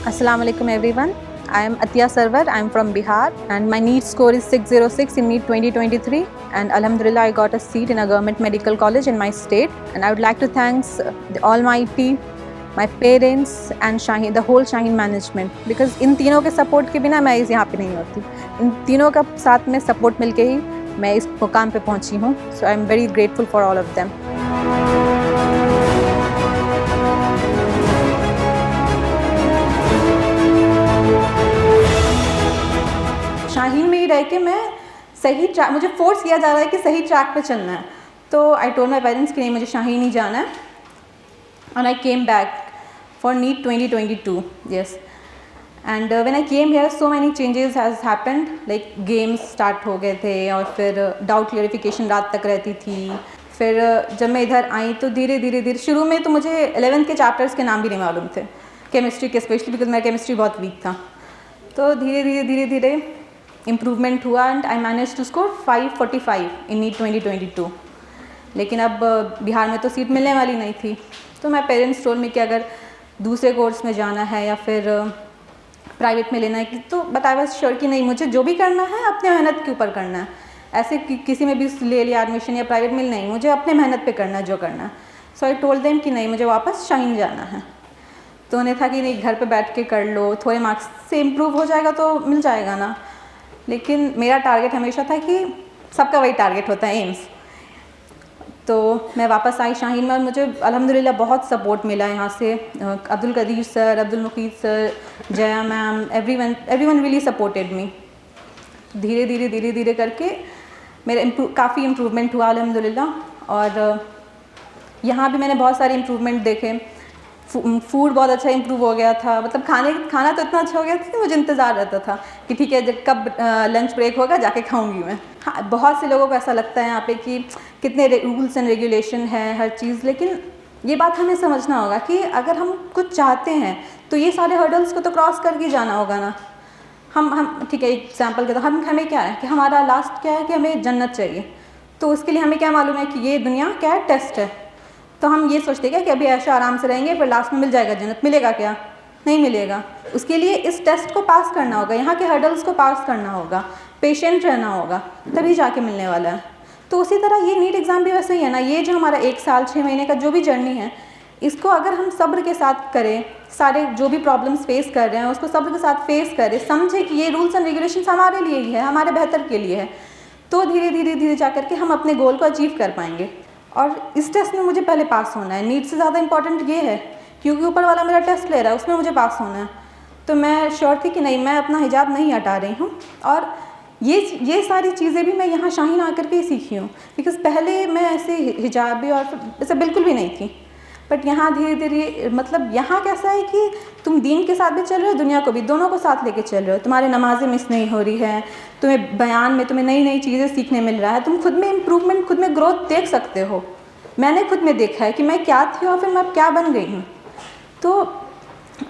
Assalamu alaikum everyone. I am Atiya Sarwar. I am from Bihar and my NEET score is 606 in NEET 2023 and Alhamdulillah I got a seat in a government medical college in my state and I would like to thank the Almighty, my parents and Shaheen, the whole Shaheen management because इन तीनों के support के बिना मैं इस यहाँ पे नहीं होती. इन तीनों का साथ में support मिलके ही मैं इस मुकाम पे पहुँची हूँ. So I am very grateful for all of them. Shaheen में ही रह के मैं सही ट्रैक, मुझे फोर्स किया जा रहा है कि सही ट्रैक पे चलना है. तो आई टोल्ड माई पेरेंट्स कि नहीं मुझे शाहीन ही जाना है and I came back for NEET 2022. Yes and when I came here so many changes has happened like games start हो गए थे और फिर डाउट क्लियरिफिकेशन रात तक रहती थी. फिर जब मैं इधर आई तो धीरे धीरे शुरू में तो मुझे 11th के चैप्टर्स के नाम भी नहीं मालूम थे, केमिस्ट्री के स्पेशली बिकॉज मेरा केमिस्ट्री बहुत वीक था. तो धीरे धीरे इम्प्रूवमेंट हुआ and I manage to score 545 in NEET 2022. लेकिन अब बिहार में तो सीट मिलने वाली नहीं थी तो मैं पेरेंट्स टोल्ड मी कि अगर दूसरे कोर्स में जाना है या फिर प्राइवेट में लेना है तो बताया बस श्योर कि नहीं मुझे जो भी करना है अपने मेहनत के ऊपर करना है. ऐसे किसी में भी ले लिया एडमिशन या प्राइवेट में नहीं, मुझे अपने मेहनत पे करना है जो करना है. सो आई टोल्ड देम कि नहीं मुझे वापस शाहीन जाना है. तो उन्हें था कि नहीं घर पे बैठ के कर लो, थोड़े मार्क्स से इम्प्रूव हो जाएगा तो मिल जाएगा ना. लेकिन मेरा टारगेट हमेशा था कि सबका वही टारगेट होता है, एम्स. तो मैं वापस आई शाहीन में और मुझे अल्हम्दुलिल्लाह बहुत सपोर्ट मिला यहाँ से. Abdul Kadir sir, Abdul Mukeed sir, Jaya ma'am, everyone really supported me. धीरे धीरे करके मेरा काफ़ी इम्प्रूवमेंट हुआ अल्हम्दुलिल्लाह. और यहाँ भी मैंने बहुत सारे इम्प्रूवमेंट देखे. फूड बहुत अच्छा इम्प्रूव हो गया था, मतलब खाना तो इतना अच्छा हो गया था कि मुझे इंतज़ार रहता था कि ठीक है जब कब लंच ब्रेक होगा जाके खाऊंगी मैं. हाँ, बहुत से लोगों को ऐसा लगता है यहाँ पे कि कितने रूल्स एंड रेगुलेशन है हर चीज़, लेकिन ये बात हमें समझना होगा कि अगर हम कुछ चाहते हैं तो ये सारे हर्डल्स को तो क्रॉस करके जाना होगा ना. हम ठीक है एग्जाम्पल के तो हमें क्या है कि हमारा लास्ट क्या है कि हमें जन्नत चाहिए. तो उसके लिए हमें क्या मालूम है कि ये दुनिया क्या है, टेस्ट है. तो हम ये सोचते हैं कि अभी ऐसा आराम से रहेंगे फिर लास्ट में मिल जाएगा जन्नत. मिलेगा क्या? नहीं मिलेगा. उसके लिए इस टेस्ट को पास करना होगा, यहाँ के हर्डल्स को पास करना होगा, पेशेंट रहना होगा, तभी जाके मिलने वाला है. तो उसी तरह ये नीट एग्ज़ाम भी वैसे ही है ना. ये जो हमारा 1 साल 6 महीने का जो भी जर्नी है इसको अगर हम सब्र के साथ करें, सारे जो भी प्रॉब्लम्स फेस कर रहे हैं उसको सब्र के साथ फेस करें, समझे कि ये रूल्स एंड रेगुलेशंस हमारे लिए ही है, हमारे बेहतर के लिए है, तो धीरे धीरे जा करके हम अपने गोल को अचीव कर पाएंगे. और इस टेस्ट में मुझे पहले पास होना है. नीट से ज़्यादा इंपॉर्टेंट ये है क्योंकि ऊपर वाला मेरा टेस्ट ले रहा है, उसमें मुझे पास होना है. तो मैं श्योर थी कि नहीं मैं अपना हिजाब नहीं हटा रही हूँ. और ये सारी चीज़ें भी मैं यहाँ शाहीन आकर के ही सीखी हूँ बिकॉज़ पहले मैं ऐसे हिजाबी और ऐसे बिल्कुल भी नहीं थी. बट यहाँ धीरे धीरे मतलब यहाँ कैसा है कि तुम दीन के साथ भी चल रहे हो, दुनिया को भी, दोनों को साथ लेके चल रहे हो. तुम्हारे नमाजें मिस नहीं हो रही है, तुम्हें बयान में तुम्हें नई चीज़ें सीखने मिल रहा है, तुम खुद में इम्प्रूवमेंट, खुद में ग्रोथ देख सकते हो. मैंने खुद में देखा है कि मैं क्या थी और फिर मैं क्या बन गई हूँ. तो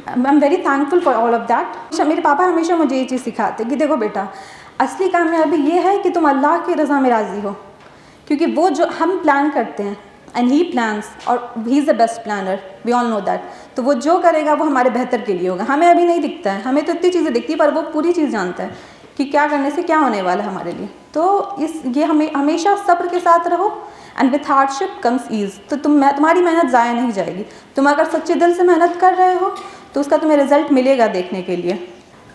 I am very thankful for all of that. मेरे पापा हमेशा मुझे ये चीज़ सिखाते कि देखो बेटा असली कामयाबी ये है कि तुम अल्लाह की रज़ा में राज़ी हो, क्योंकि वो जो हम प्लान करते हैं एंड ही प्लान्स और he is the best planner, we all know that. तो वो जो करेगा वो हमारे बेहतर के लिए होगा. हमें अभी नहीं दिखता है, हमें तो इतनी चीज़ें दिखती है पर वो पूरी चीज़ जानता है कि क्या करने से क्या होने वाला है हमारे लिए. तो ये हमेशा सब्र के साथ रहो and with hardship comes ease. तो तुम्हारी मेहनत ज़ाया नहीं जाएगी. तुम अगर सच्चे दिल से मेहनत कर रहे हो तो उसका तुम्हें रिजल्ट मिलेगा देखने के लिए.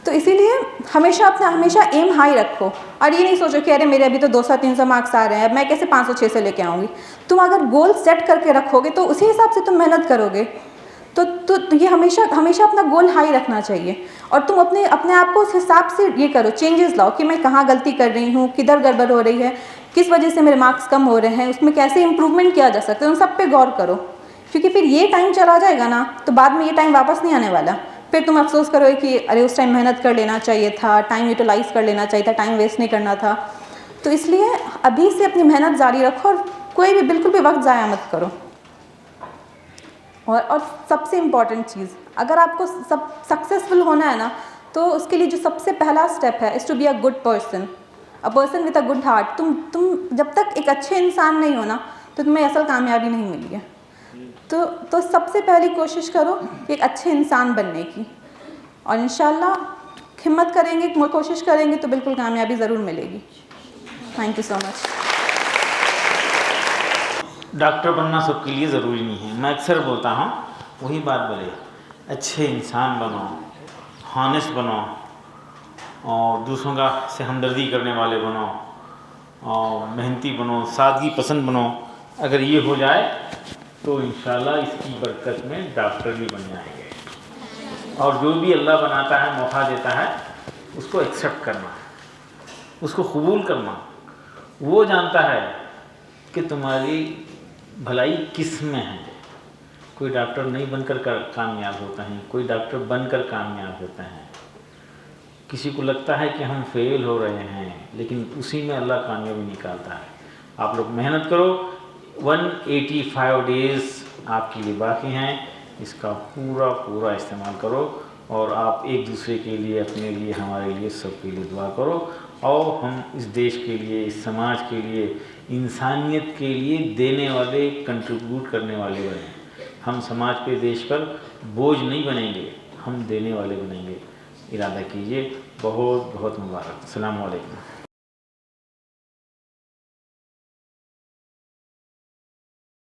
तो इसीलिए हमेशा एम हाई रखो और ये नहीं सोचो कि अरे मेरे अभी तो 200-300 मार्क्स आ रहे हैं, मैं कैसे 500-600 लेके आऊँगी. तुम अगर गोल सेट करके रखोगे तो उसी हिसाब से तुम मेहनत करोगे. तो ये हमेशा अपना गोल हाई रखना चाहिए और तुम अपने आप को उस हिसाब से ये करो, चेंजेस लाओ कि मैं कहाँ गलती कर रही हूँ, किधर गड़बड़ हो रही है, किस वजह से मेरे मार्क्स कम हो रहे हैं, उसमें कैसे इम्प्रूवमेंट किया जा सकता है, उन सब पे गौर करो. क्योंकि फिर ये टाइम चला जाएगा ना तो बाद में ये टाइम वापस नहीं आने वाला. फिर तुम अफसोस करोगे कि अरे उस टाइम मेहनत कर लेना चाहिए था, टाइम यूटिलाइज़ कर लेना चाहिए था, टाइम वेस्ट नहीं करना था. तो इसलिए अभी से अपनी मेहनत जारी रखो और कोई भी बिल्कुल भी वक्त ज़ाया मत करो. और सबसे इम्पॉर्टेंट चीज़, अगर आपको सक्सेसफुल होना है ना तो उसके लिए जो सबसे पहला स्टेप है is to be a good person, a person with a good heart. तुम जब तक एक अच्छे इंसान नहीं हो ना तो तुम्हें असल कामयाबी नहीं मिली है. तो सबसे पहली कोशिश करो एक अच्छे इंसान बनने की. और इंशाल्लाह हिम्मत करेंगे, कोशिश करेंगे तो बिल्कुल कामयाबी ज़रूर मिलेगी। Thank you so much. Doctor बनना सबके लिए ज़रूरी नहीं है। मैं अक्सर बोलता हूँ वही बात बोले, अच्छे इंसान बनो, हॉनेस्ट बनो और दूसरों का से हमदर्दी करने वाले बनो और मेहनती बनो, सादगी पसंद बनो। अगर ये हो जाए तो इंशाल्लाह इसकी बरकत में डॉक्टर भी बन जाएंगे। और जो भी अल्लाह बनाता है, मौका देता है, उसको एक्सेप्ट करना, उसको कबूल करना। वो जानता है कि तुम्हारी भलाई किस में है। कोई डॉक्टर नहीं बनकर कामयाब होता है, कोई डॉक्टर बनकर कामयाब होता है। किसी को लगता है कि हम फेल हो रहे हैं, लेकिन उसी में अल्लाह कामयाबी निकालता है। आप लोग मेहनत करो, 185 डेज़ आपके लिए बाकी हैं, इसका पूरा इस्तेमाल करो और आप एक दूसरे के लिए, अपने लिए, हमारे लिए, सबके लिए दुआ करो और हम इस देश के लिए, इस समाज के लिए, इंसानियत के लिए देने वाले, कंट्रीब्यूट करने वाले बने। हम समाज पे, देश पर बोझ नहीं बनेंगे, हम देने वाले बनेंगे। इरादा कीजिए। बहुत बहुत मुबारक। अस्सलाम वालेकुम।